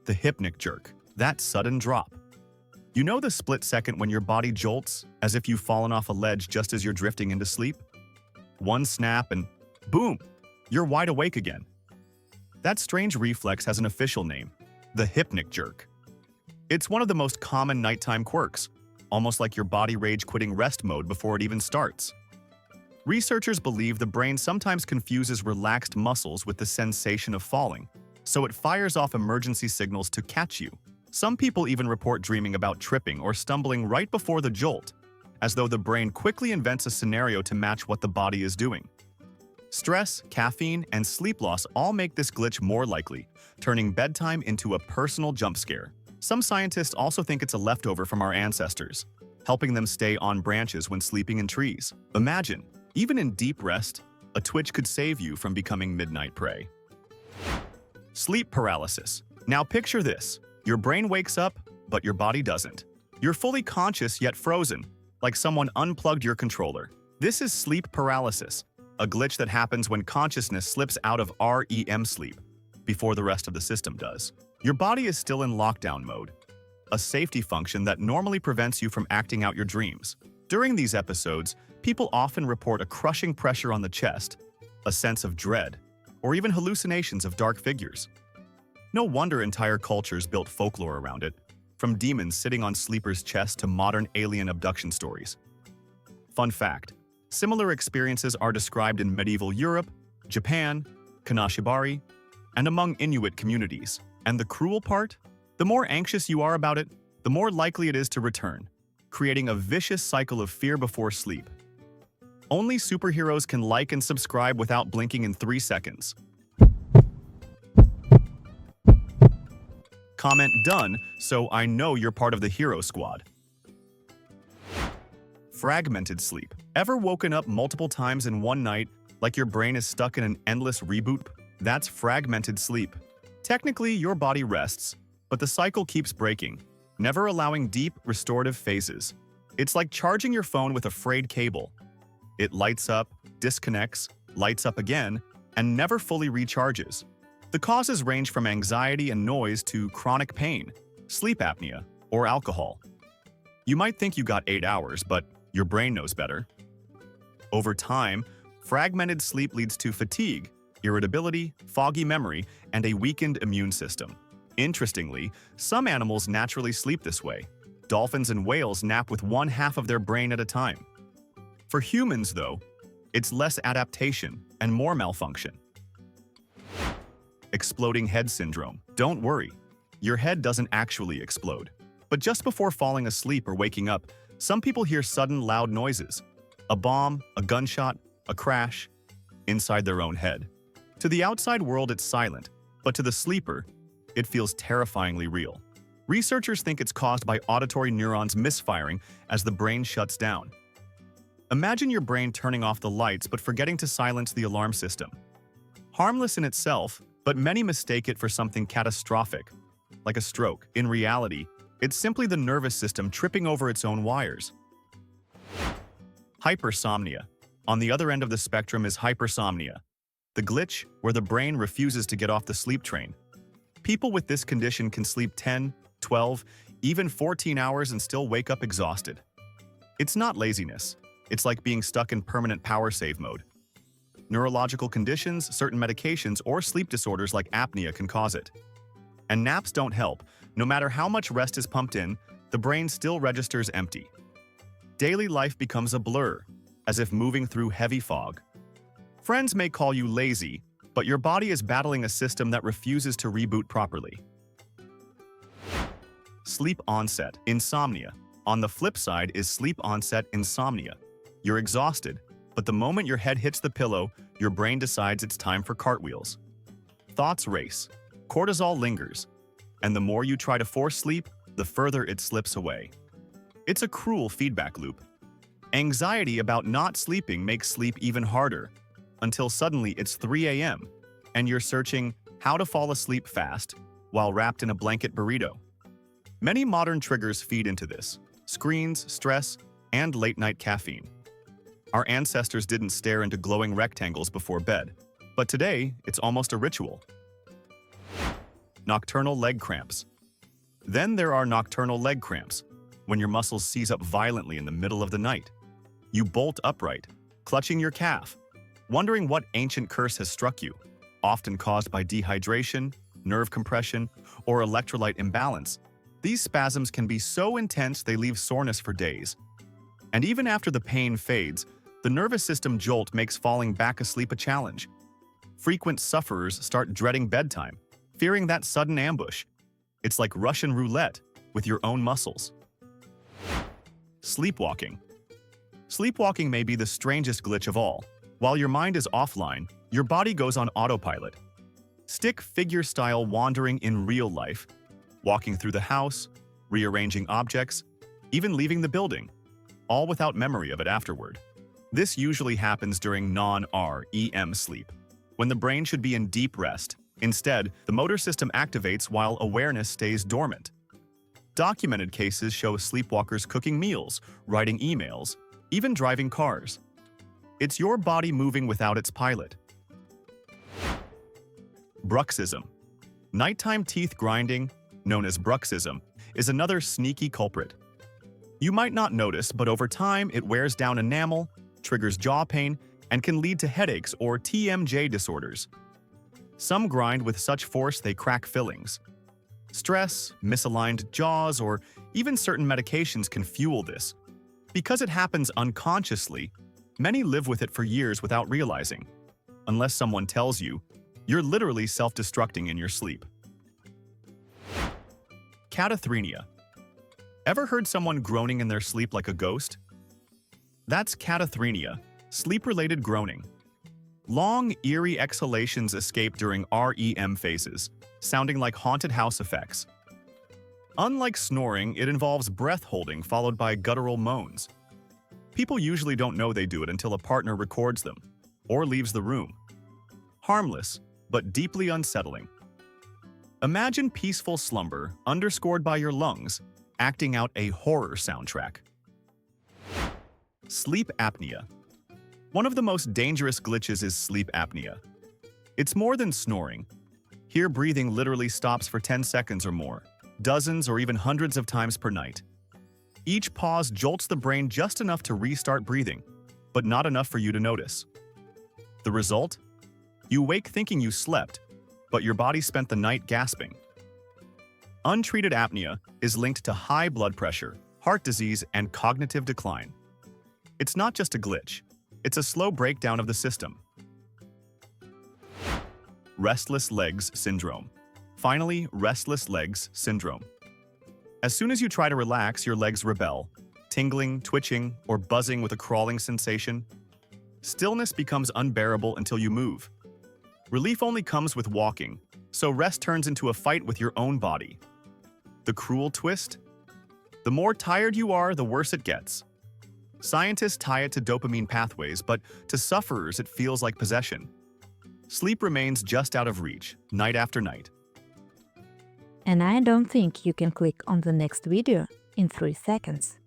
The hypnic jerk, that sudden drop. You know the split second when your body jolts, as if you've fallen off a ledge just as you're drifting into sleep? One snap and boom, you're wide awake again. That strange reflex has an official name, the hypnic jerk. It's one of the most common nighttime quirks, almost like your body rage quitting rest mode before it even starts. Researchers believe the brain sometimes confuses relaxed muscles with the sensation of falling, so it fires off emergency signals to catch you. Some people even report dreaming about tripping or stumbling right before the jolt, as though the brain quickly invents a scenario to match what the body is doing. Stress, caffeine, and sleep loss all make this glitch more likely, turning bedtime into a personal jump scare. Some scientists also think it's a leftover from our ancestors, helping them stay on branches when sleeping in trees. Imagine, even in deep rest, a twitch could save you from becoming midnight prey. Sleep paralysis. Now picture this. Your brain wakes up, but your body doesn't. You're fully conscious yet frozen, like someone unplugged your controller. This is sleep paralysis, a glitch that happens when consciousness slips out of REM sleep before the rest of the system does. Your body is still in lockdown mode, a safety function that normally prevents you from acting out your dreams. During these episodes, people often report a crushing pressure on the chest, a sense of dread, or even hallucinations of dark figures. No wonder entire cultures built folklore around it, from demons sitting on sleepers' chests to modern alien abduction stories. Fun fact, similar experiences are described in medieval Europe, Japan, Kanashibari, and among Inuit communities. And the cruel part? The more anxious you are about it, the more likely it is to return, creating a vicious cycle of fear before sleep. Only superheroes can like and subscribe without blinking in 3 seconds. Comment done, so I know you're part of the hero squad. Fragmented sleep. Ever woken up multiple times in one night, like your brain is stuck in an endless reboot? That's fragmented sleep. Technically, your body rests, but the cycle keeps breaking, never allowing deep, restorative phases. It's like charging your phone with a frayed cable. It lights up, disconnects, lights up again, and never fully recharges. The causes range from anxiety and noise to chronic pain, sleep apnea, or alcohol. You might think you got 8 hours, but your brain knows better. Over time, fragmented sleep leads to fatigue, irritability, foggy memory, and a weakened immune system. Interestingly, some animals naturally sleep this way. Dolphins and whales nap with one half of their brain at a time. For humans, though, it's less adaptation and more malfunction. Exploding head syndrome. Don't worry, your head doesn't actually explode. But just before falling asleep or waking up, some people hear sudden loud noises. A bomb, a gunshot, a crash, inside their own head. To the outside world, it's silent, but to the sleeper, it feels terrifyingly real. Researchers think it's caused by auditory neurons misfiring as the brain shuts down. Imagine your brain turning off the lights but forgetting to silence the alarm system. Harmless in itself, but many mistake it for something catastrophic, like a stroke. In reality, it's simply the nervous system tripping over its own wires. Hypersomnia. On the other end of the spectrum is hypersomnia, the glitch where the brain refuses to get off the sleep train. People with this condition can sleep 10, 12, even 14 hours and still wake up exhausted. It's not laziness. It's like being stuck in permanent power save mode. Neurological conditions, certain medications, or sleep disorders like apnea can cause it. And naps don't help. No matter how much rest is pumped in, the brain still registers empty. Daily life becomes a blur, as if moving through heavy fog. Friends may call you lazy, but your body is battling a system that refuses to reboot properly. Sleep onset, insomnia. On the flip side is sleep onset insomnia. You're exhausted, but the moment your head hits the pillow, your brain decides it's time for cartwheels. Thoughts race, cortisol lingers, and the more you try to force sleep, the further it slips away. It's a cruel feedback loop. Anxiety about not sleeping makes sleep even harder, until suddenly it's 3 a.m., and you're searching how to fall asleep fast while wrapped in a blanket burrito. Many modern triggers feed into this: screens, stress, and late-night caffeine. Our ancestors didn't stare into glowing rectangles before bed, but today it's almost a ritual. Nocturnal leg cramps. Then there are nocturnal leg cramps, when your muscles seize up violently in the middle of the night. You bolt upright, clutching your calf, wondering what ancient curse has struck you, often caused by dehydration, nerve compression, or electrolyte imbalance. These spasms can be so intense they leave soreness for days. And even after the pain fades, the nervous system jolt makes falling back asleep a challenge. Frequent sufferers start dreading bedtime, fearing that sudden ambush. It's like Russian roulette with your own muscles. Sleepwalking. Sleepwalking may be the strangest glitch of all. While your mind is offline, your body goes on autopilot. Stick figure style wandering in real life, walking through the house, rearranging objects, even leaving the building, all without memory of it afterward. This usually happens during non-REM sleep, when the brain should be in deep rest. Instead, the motor system activates while awareness stays dormant. Documented cases show sleepwalkers cooking meals, writing emails, even driving cars. It's your body moving without its pilot. Bruxism. Nighttime teeth grinding, known as bruxism, is another sneaky culprit. You might not notice, but over time it wears down enamel, triggers jaw pain, and can lead to headaches or TMJ disorders. Some grind with such force they crack fillings. Stress, misaligned jaws, or even certain medications can fuel this. Because it happens unconsciously, many live with it for years without realizing. Unless someone tells you, you're literally self-destructing in your sleep. Catathrenia. Ever heard someone groaning in their sleep like a ghost? That's catathrenia, sleep-related groaning. Long, eerie exhalations escape during REM phases, sounding like haunted house effects. Unlike snoring, it involves breath holding followed by guttural moans. People usually don't know they do it until a partner records them or leaves the room. Harmless, but deeply unsettling. Imagine peaceful slumber underscored by your lungs, acting out a horror soundtrack. Sleep apnea. One of the most dangerous glitches is sleep apnea. It's more than snoring. Here, breathing literally stops for 10 seconds or more, dozens or even hundreds of times per night. Each pause jolts the brain just enough to restart breathing, but not enough for you to notice. The result? You wake thinking you slept, but your body spent the night gasping. Untreated apnea is linked to high blood pressure, heart disease, and cognitive decline. It's not just a glitch. It's a slow breakdown of the system. Restless legs syndrome. Finally, restless legs syndrome. As soon as you try to relax, your legs rebel, tingling, twitching, or buzzing with a crawling sensation. Stillness becomes unbearable until you move. Relief only comes with walking, so rest turns into a fight with your own body. The cruel twist? The more tired you are, the worse it gets. Scientists tie it to dopamine pathways, but to sufferers it feels like possession. Sleep remains just out of reach, night after night. And I don't think you can click on the next video in 3 seconds.